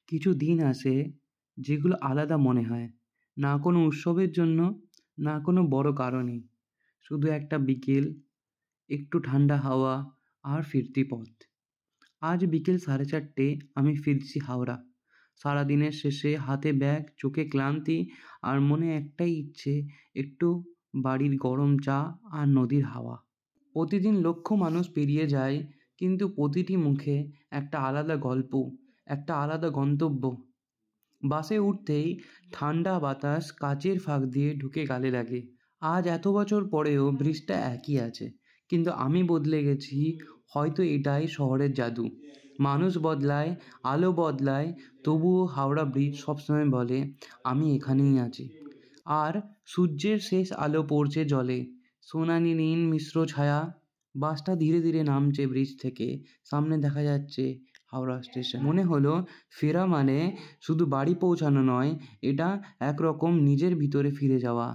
কিছু দিন আসে যেগুলো আলাদা মনে হয়। না কোনো উৎসবের জন্য, না কোনো বড় কারণে। শুধু একটা বিকেল, একটু ঠান্ডা হাওয়া আর ফিরতি পথ। আজ বিকেল 4:30 আমি ফিরছি হাওড়া। সারাদিনের শেষে হাতে ব্যাগ, চোখে ক্লান্তি আর মনে একটাই ইচ্ছে, একটু বাড়ির গরম চা আর নদীর হাওয়া। প্রতিদিন লক্ষ মানুষ পেরিয়ে যায়, কিন্তু প্রতিটি মুখে একটা আলাদা গল্প, একটা আলাদা গন্তব্য। বাসে উঠতেই ঠান্ডা বাতাস কাচের ফাঁক দিয়ে ঢুকে গালে লাগে। আজ এত বছর পরেও ব্রিজটা একই আছে, কিন্তু আমি বদলে গেছি। হয়তো এটাই শহরের জাদু। মানুষ বদলায়, আলো বদলায়, তবুও হাওড়া ব্রিজ সবসময় বলে, আমি এখানেই আছি। আর সূর্যের শেষ আলো পড়ছে জলে, সোনালি নীল মিশ্র ছায়া। বাসটা ধীরে ধীরে নামছে ব্রিজ থেকে। সামনে দেখা যাচ্ছে হাওড়া স্টেশন। মনে হলো ফেরা মানে শুধু বাড়ি পৌঁছানো নয়, এটা একরকম নিজের ভিতরে ফিরে যাওয়া।